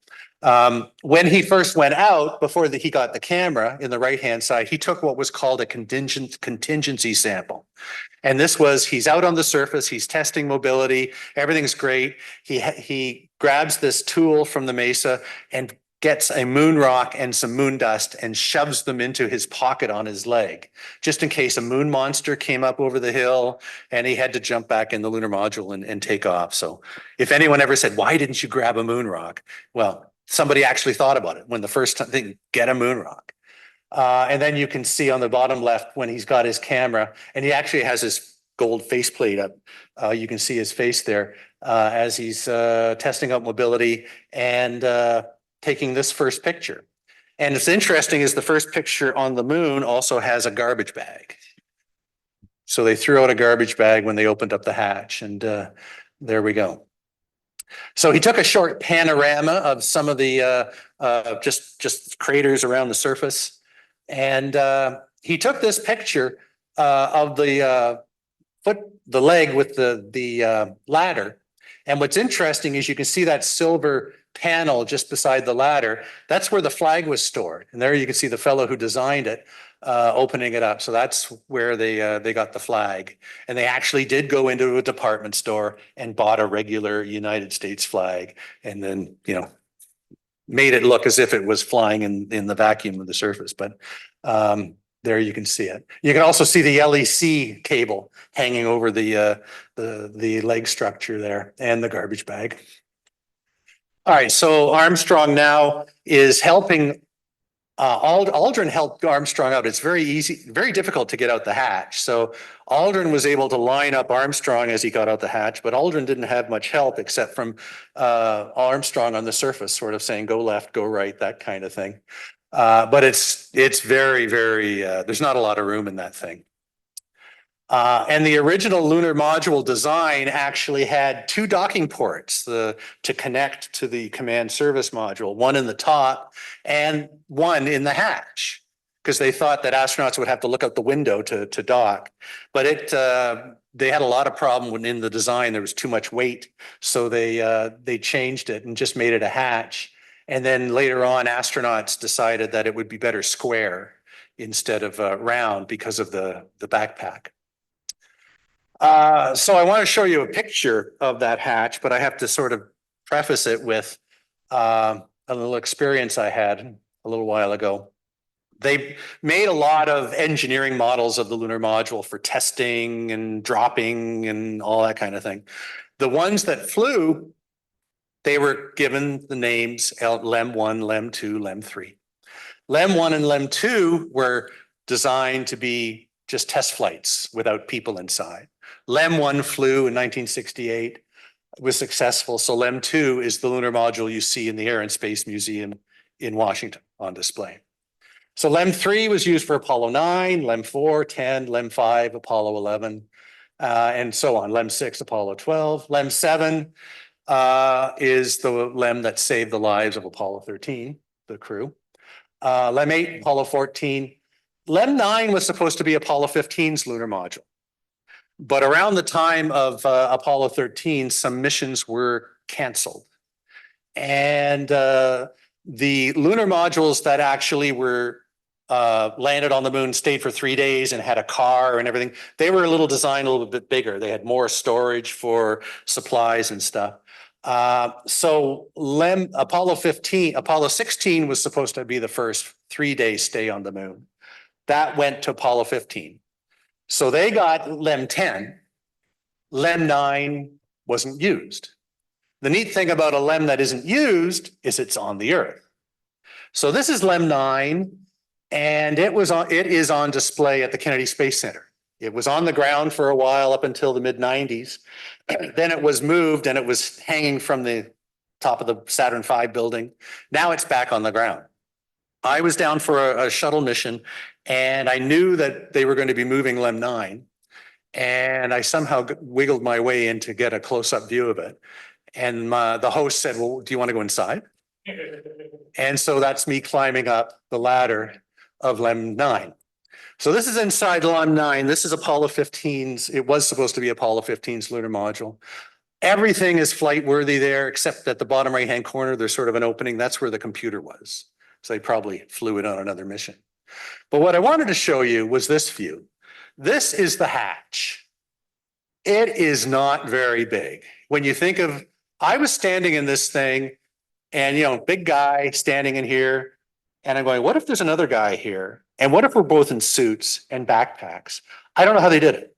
When he first went out, before he got the camera in the right-hand side, he took what was called a contingency sample. And this was, he's out on the surface, he's testing mobility, everything's great. He grabs this tool from the MESA and gets a moon rock and some moon dust and shoves them into his pocket on his leg, just in case a moon monster came up over the hill and he had to jump back in the lunar module and take off. So if anyone ever said, why didn't you grab a moon rock? Well, somebody actually thought about it when the first time they get a moon rock. And then you can see on the bottom left when he's got his camera, and he actually has his gold faceplate up. You can see his face there as he's testing out mobility and taking this first picture. And it's interesting is the first picture on the moon also has a garbage bag. So they threw out a garbage bag when they opened up the hatch, and there we go. So he took a short panorama of some of the just craters around the surface. And he took this picture of the leg with the ladder. And what's interesting is you can see that silver panel just beside the ladder. That's where the flag was stored. And there you can see the fellow who designed it opening it up. So that's where they got the flag. And they actually did go into a department store and bought a regular United States flag, and then, you know, made it look as if it was flying in the vacuum of the surface. But there you can see it. You can also see the LEC cable hanging over the leg structure there, and the garbage bag. All right, so Armstrong now is helping. Aldrin helped Armstrong out. It's very easy, very difficult to get out the hatch. So Aldrin was able to line up Armstrong as he got out the hatch, but Aldrin didn't have much help except from Armstrong on the surface, sort of saying, go left, go right, that kind of thing. But it's very, there's not a lot of room in that thing. And the original lunar module design actually had two docking ports to connect to the command service module, one in the top and one in the hatch, because they thought that astronauts would have to look out the window to dock. But they had a lot of problem in the design. There was too much weight. So they changed it and just made it a hatch. And then later on, astronauts decided that it would be better square instead of round because of the backpack. So I want to show you a picture of that hatch, but I have to sort of preface it with a little experience I had a little while ago. They made a lot of engineering models of the lunar module for testing and dropping and all that kind of thing. The ones that flew, they were given the names LEM 1, LEM 2, LEM 3. LEM 1 and LEM 2 were designed to be just test flights without people inside. LEM 1 flew in 1968, was successful. So LEM 2 is the lunar module you see in the Air and Space Museum in Washington on display. So LEM 3 was used for Apollo 9, LEM 4, 10, LEM 5, Apollo 11, and so on. LEM 6, Apollo 12. LEM 7 is the LEM that saved the lives of Apollo 13, the crew. LEM 8, Apollo 14. LEM 9 was supposed to be Apollo 15's lunar module. But around the time of Apollo 13, some missions were canceled. And the lunar modules that actually were landed on the moon stayed for 3 days and had a car and everything. They were designed a little bit bigger. They had more storage for supplies and stuff. So Apollo 16 was supposed to be the first 3-day stay on the moon. That went to Apollo 15. So they got LEM 10. LEM 9 wasn't used. The neat thing about a LEM that isn't used is it's on the Earth. So this is LEM 9, and it is on display at the Kennedy Space Center. It was on the ground for a while up until the mid-90s. Then it was moved and it was hanging from the top of the Saturn V building. Now it's back on the ground. I was down for a shuttle mission, and I knew that they were going to be moving LEM 9. And I somehow wiggled my way in to get a close-up view of it. And the host said, well, do you want to go inside? And so that's me climbing up the ladder of LEM 9. So this is inside LEM 9. This is Apollo 15's. It was supposed to be Apollo 15's lunar module. Everything is flight worthy there, except at the bottom right-hand corner, there's sort of an opening. That's where the computer was. So they probably flew it on another mission. But what I wanted to show you was this view. This is the hatch. It is not very big. When you think of, I was standing in this thing And, big guy standing in here. And I'm going, what if there's another guy here? And what if we're both in suits and backpacks? I don't know how they did it.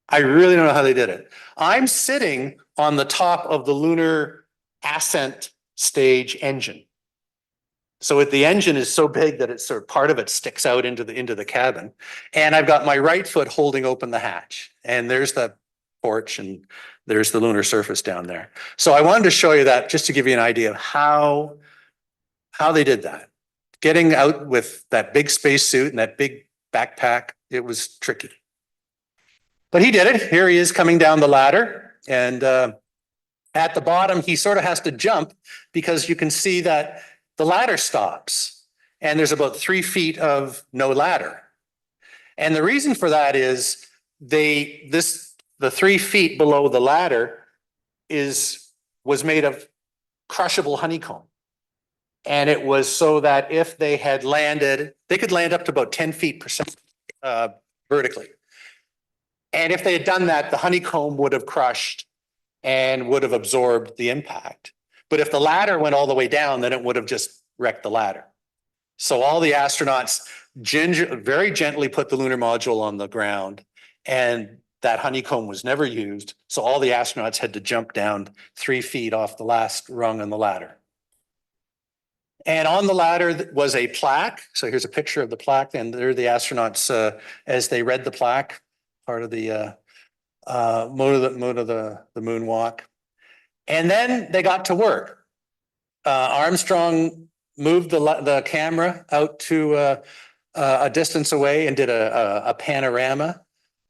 I really don't know how they did it. I'm sitting on the top of the lunar ascent stage engine. So the engine is so big that it's sort of part of it sticks out into the cabin. And I've got my right foot holding open the hatch. And there's the porch and there's the lunar surface down there. So I wanted to show you that just to give you an idea of how they did that. Getting out with that big space suit and that big backpack, it was tricky. But he did it. Here he is coming down the ladder. And at the bottom, he sort of has to jump because you can see that the ladder stops. And there's about 3 feet of no ladder. And the reason for that is the 3 feet below the ladder was made of crushable honeycomb. And it was so that if they had landed, they could land up to about 10 feet vertically. And if they had done that, the honeycomb would have crushed and would have absorbed the impact. But if the ladder went all the way down, then it would have just wrecked the ladder. So all the astronauts very gently put the lunar module on the ground, and that honeycomb was never used. So all the astronauts had to jump down 3 feet off the last rung on the ladder. And on the ladder was a plaque. So here's a picture of the plaque. And there are the astronauts as they read the plaque, part of the mode of the moonwalk. And then they got to work. Armstrong moved the camera out to a distance away and did a panorama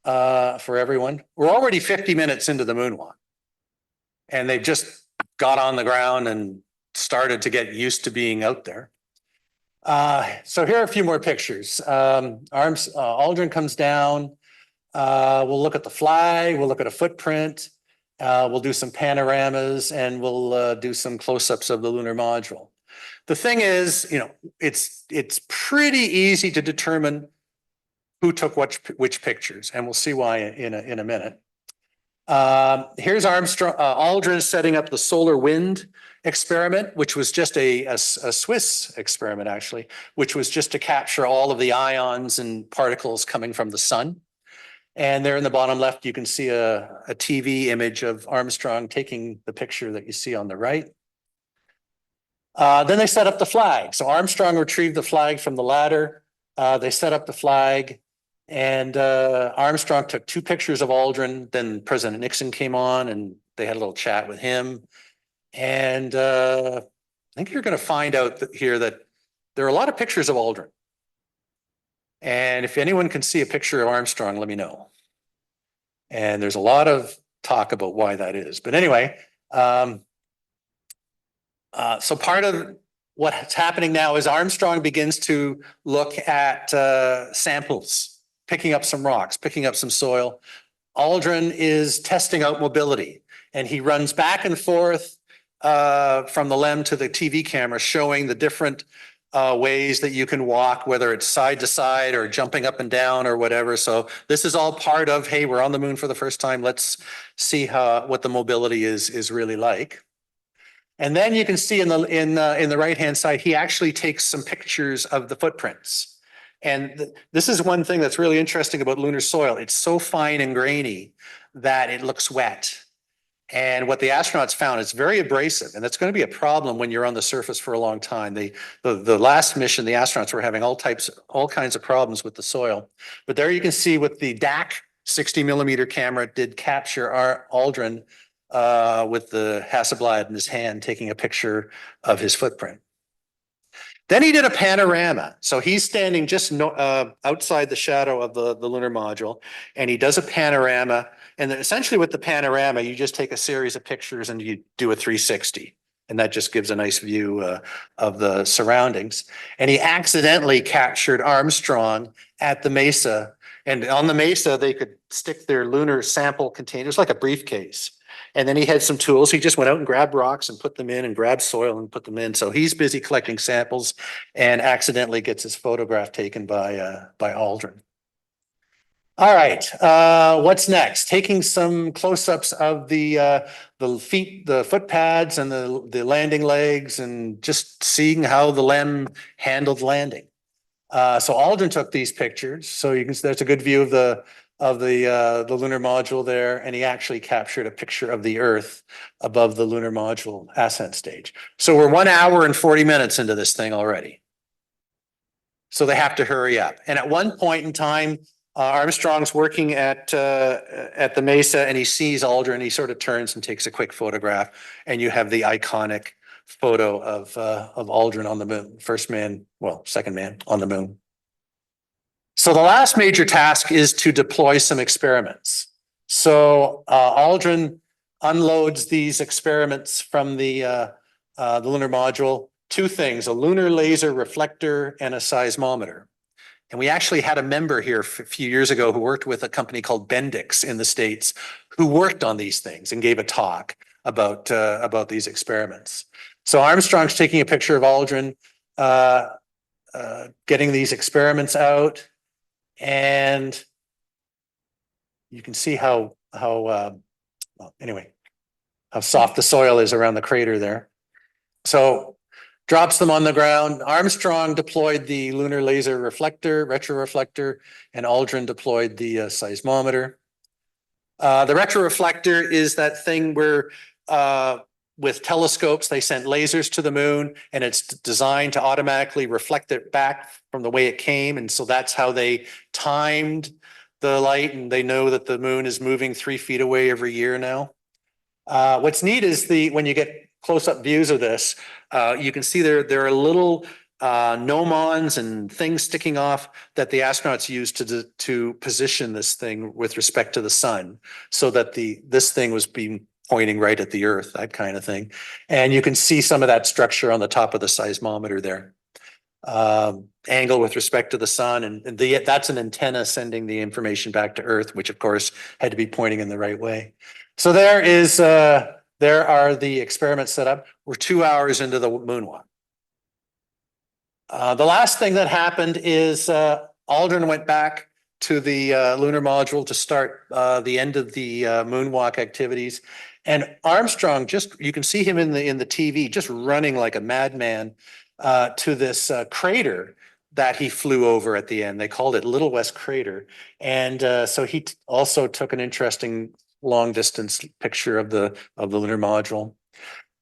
for everyone. We're already 50 minutes into the moonwalk. And they've just got on the ground and started to get used to being out there. So here are a few more pictures. Aldrin comes down. We'll look at the flag. We'll look at a footprint. We'll do some panoramas and we'll do some close-ups of the lunar module. The thing is, it's pretty easy to determine who took which pictures, and we'll see why in a minute. Here's Aldrin setting up the solar wind experiment, which was just a Swiss experiment, actually, which was just to capture all of the ions and particles coming from the sun. And there in the bottom left, you can see a TV image of Armstrong taking the picture that you see on the right. Then they set up the flag. So Armstrong retrieved the flag from the ladder. They set up the flag. And Armstrong took 2 pictures of Aldrin. Then President Nixon came on and they had a little chat with him. And I think you're going to find out here that there are a lot of pictures of Aldrin. And if anyone can see a picture of Armstrong, let me know. And there's a lot of talk about why that is. But anyway, so part of what's happening now is Armstrong begins to look at samples, picking up some rocks, picking up some soil. Aldrin is testing out mobility, and he runs back and forth from the LEM to the TV camera, showing the different ways that you can walk, whether it's side to side or jumping up and down or whatever. So this is all part of, hey, we're on the moon for the first time. Let's see what the mobility is really like. And then you can see in the right-hand side, he actually takes some pictures of the footprints. And this is one thing that's really interesting about lunar soil. It's so fine and grainy that it looks wet. And what the astronauts found, it's very abrasive, and that's going to be a problem when you're on the surface for a long time. The last mission, the astronauts were having all kinds of problems with the soil. But there you can see with the DAC 60mm camera did capture our Aldrin with the Hasselblad in his hand, taking a picture of his footprint. Then he did a panorama. So he's standing just outside the shadow of the lunar module, and he does a panorama. And essentially with the panorama, you just take a series of pictures and you do a 360. And that just gives a nice view of the surroundings. And he accidentally captured Armstrong at the mesa. And on the mesa, they could stick their lunar sample containers like a briefcase. And then he had some tools. He just went out and grabbed rocks and put them in and grabbed soil and put them in. So he's busy collecting samples and accidentally gets his photograph taken by Aldrin. All right, what's next? Taking some close-ups of the feet, the foot pads and the landing legs and just seeing how the LEM handled landing. So Aldrin took these pictures. So you can see there's a good view of the lunar module there, and he actually captured a picture of the Earth above the lunar module ascent stage. So we're 1 hour and 40 minutes into this thing already. So they have to hurry up. And at one point in time, Armstrong's working at the Mesa, and he sees Aldrin. He sort of turns and takes a quick photograph, and you have the iconic photo of Aldrin on the moon, second man on the moon. So the last major task is to deploy some experiments. So Aldrin unloads these experiments from the lunar module. Two things: a lunar laser reflector and a seismometer. And we actually had a member here a few years ago who worked with a company called Bendix in the States, who worked on these things and gave a talk about these experiments. So Armstrong's taking a picture of Aldrin, getting these experiments out, and you can see how soft the soil is around the crater there. So drops them on the ground. Armstrong deployed the lunar laser reflector, retroreflector, and Aldrin deployed the seismometer. The retroreflector is that thing where with telescopes, they sent lasers to the moon, and it's designed to automatically reflect it back from the way it came. And so that's how they timed the light, and they know that the moon is moving 3 feet away every year now. What's neat is when you get close-up views of this, you can see there are little gnomons and things sticking off that the astronauts use to position this thing with respect to the sun, so that this thing was being pointing right at the Earth, that kind of thing. And you can see some of that structure on the top of the seismometer there. Angle with respect to the sun, and that's an antenna sending the information back to Earth, which of course had to be pointing in the right way. So there are the experiments set up. We're 2 hours into the moonwalk. The last thing that happened is Aldrin went back to the lunar module to start the end of the moonwalk activities. And Armstrong, you can see him in the TV, just running like a madman to this crater that he flew over at the end. They called it Little West Crater. And so he also took an interesting long distance picture of the lunar module.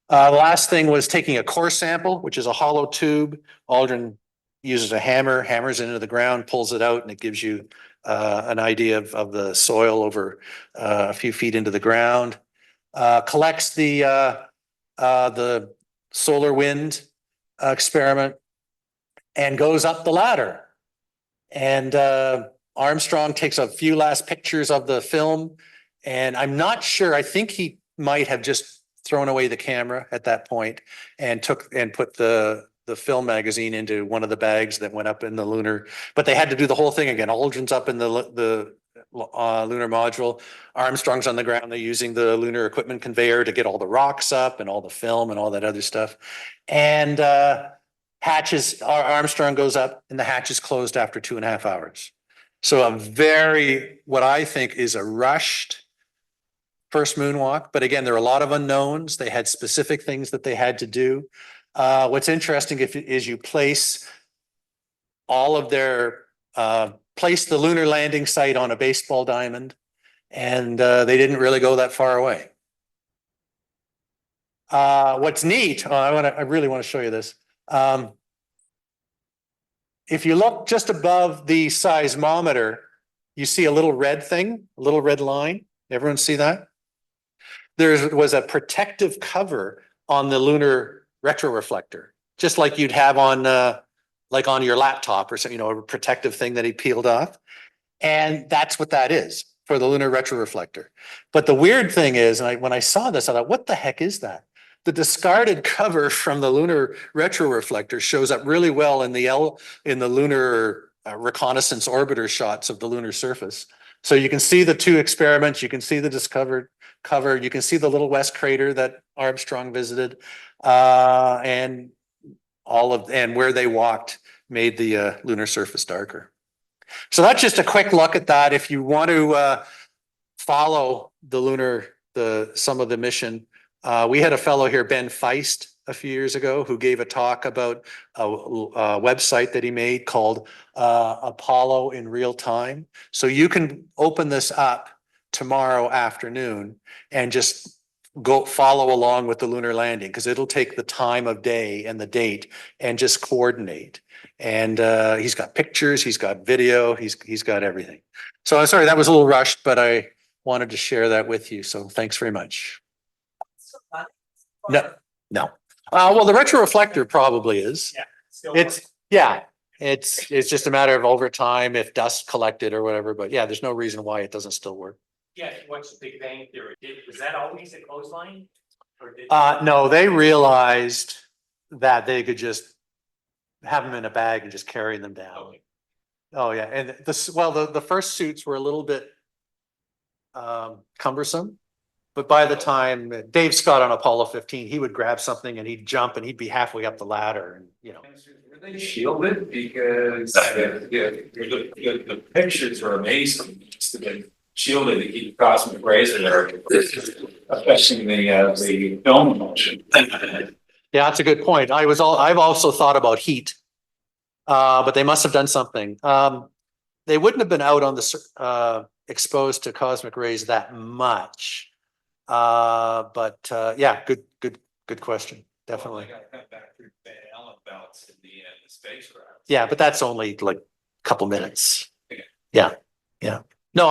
The last thing was taking a core sample, which is a hollow tube. Aldrin uses a hammer, hammers it into the ground, pulls it out, and it gives you an idea of the soil over a few feet into the ground. Collects the solar wind experiment and goes up the ladder. And Armstrong takes a few last pictures of the film. And I'm not sure, I think he might have just thrown away the camera at that point and put the film magazine into one of the bags that went up in the lunar, but they had to do the whole thing again. Aldrin's up in the lunar module. Armstrong's on the ground. They're using the lunar equipment conveyor to get all the rocks up and all the film and all that other stuff. And Armstrong goes up, and the hatch is closed after 2.5 hours. So what I think is a rushed first moonwalk. But again, there are a lot of unknowns. They had specific things that they had to do. What's interesting is you place place the lunar landing site on a baseball diamond, and they didn't really go that far away. What's neat, I really want to show you this. If you look just above the seismometer, you see a little red thing, a little red line. Everyone see that? There was a protective cover on the lunar retroreflector, just like you'd have on your laptop or something, a protective thing that he peeled off. And that's what that is for the lunar retroreflector. But the weird thing is, when I saw this, I thought, what the heck is that? The discarded cover from the lunar retroreflector shows up really well in the lunar reconnaissance orbiter shots of the lunar surface. So you can see the two experiments, you can see the discovered cover, you can see the Little West Crater that Armstrong visited, and where they walked made the lunar surface darker. So that's just a quick look at that. If you want to follow some of the mission, we had a fellow here, Ben Feist, a few years ago, who gave a talk about a website that he made called Apollo in Real Time. So you can open this up tomorrow afternoon and just go follow along with the lunar landing, because it'll take the time of day and the date and just coordinate. And he's got pictures, he's got video, he's got everything. So I'm sorry, that was a little rushed, but I wanted to share that with you. So thanks very much. No. Well, the retroreflector probably is. Yeah. It's just a matter of over time if dust collected or whatever, but yeah, there's no reason why it doesn't still work. Yeah, what's the Big Bang Theory? Was that always a clothesline? Or did? No, they realized that they could just have them in a bag and just carry them down. Okay. Oh, yeah, and the first suits were a little bit cumbersome. But by the time Dave Scott on Apollo 15, he would grab something and he'd jump and he'd be halfway up the ladder and, you know. Were they shielded? Because the pictures are amazing. Just to be shielded to keep cosmic rays in there, affecting the film emulsion. Yeah, that's a good point. I've also thought about heat, but they must have done something. They wouldn't have been out on the exposed to cosmic rays that much. But yeah, good question. Definitely. Well, they got back through Van Allen belts in the spacecraft. Yeah, but that's only like a couple minutes. Yeah. No,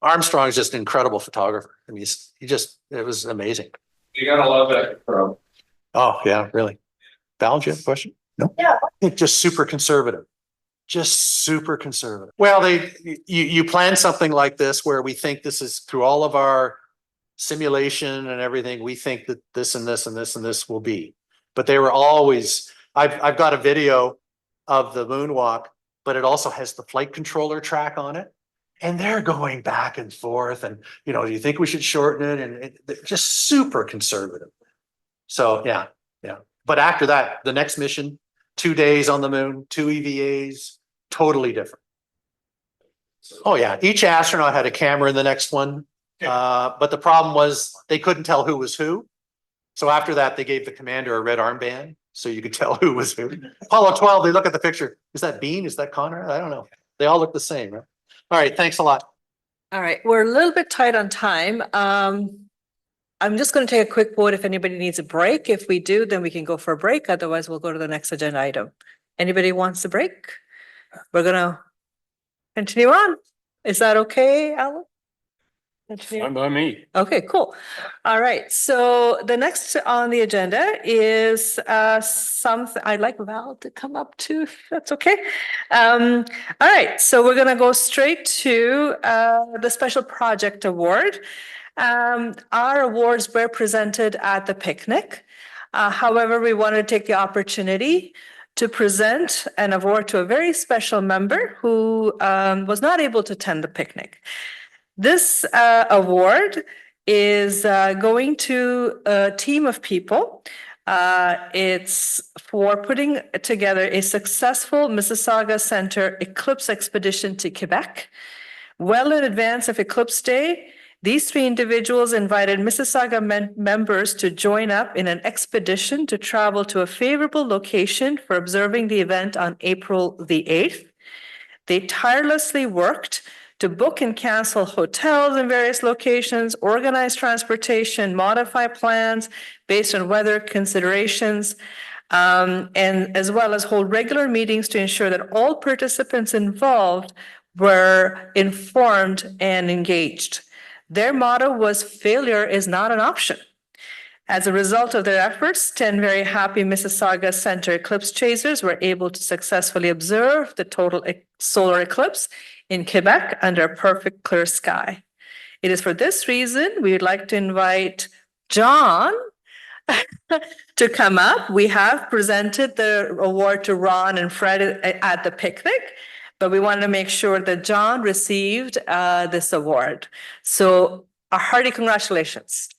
Armstrong's just an incredible photographer. I mean, it was amazing. You gotta love that pro. Oh, yeah, really. Val, do you have a question? No? Yeah. Just super conservative. Well, you plan something like this where we think this is through all of our simulation and everything, we think that this and this and this and this will be. But they were always, I've got a video of the moonwalk, but it also has the flight controller track on it. And they're going back and forth and, you know, do you think we should shorten it? And they're just super conservative. So yeah. But after that, the next mission, 2 days on the moon, 2 EVAs, totally different. Oh yeah, each astronaut had a camera in the next one. But the problem was they couldn't tell who was who. So after that, they gave the commander a red armband so you could tell who was who. Apollo 12, they look at the picture. Is that Bean? Is that Connor? I don't know. They all look the same, right? All right, thanks a lot. All right, we're a little bit tight on time. I'm just going to take a quick vote if anybody needs a break. If we do, then we can go for a break. Otherwise, we'll go to the next agenda item. Anybody wants a break? We're going to continue on. Is that okay, Alan? Fine by me. Okay, cool. All right. So the next on the agenda is something I'd like Val to come up to, if that's okay. All right. So we're going to go straight to the Special Project Award. Our awards were presented at the picnic. However, we wanted to take the opportunity to present an award to a very special member who was not able to attend the picnic. This award is going to a team of people. It's for putting together a successful Mississauga Center eclipse expedition to Quebec. Well in advance of Eclipse Day, these 3 individuals invited Mississauga members to join up in an expedition to travel to a favorable location for observing the event on April the 8th. They tirelessly worked to book and cancel hotels in various locations, organize transportation, modify plans based on weather considerations, and as well as hold regular meetings to ensure that all participants involved were informed and engaged. Their motto was "Failure is not an option." As a result of their efforts, 10 very happy Mississauga Center eclipse chasers were able to successfully observe the total solar eclipse in Quebec under a perfect clear sky. It is for this reason we would like to invite John to come up. We have presented the award to Ron and Fred at the picnic, but we wanted to make sure that John received this award. So a hearty congratulations.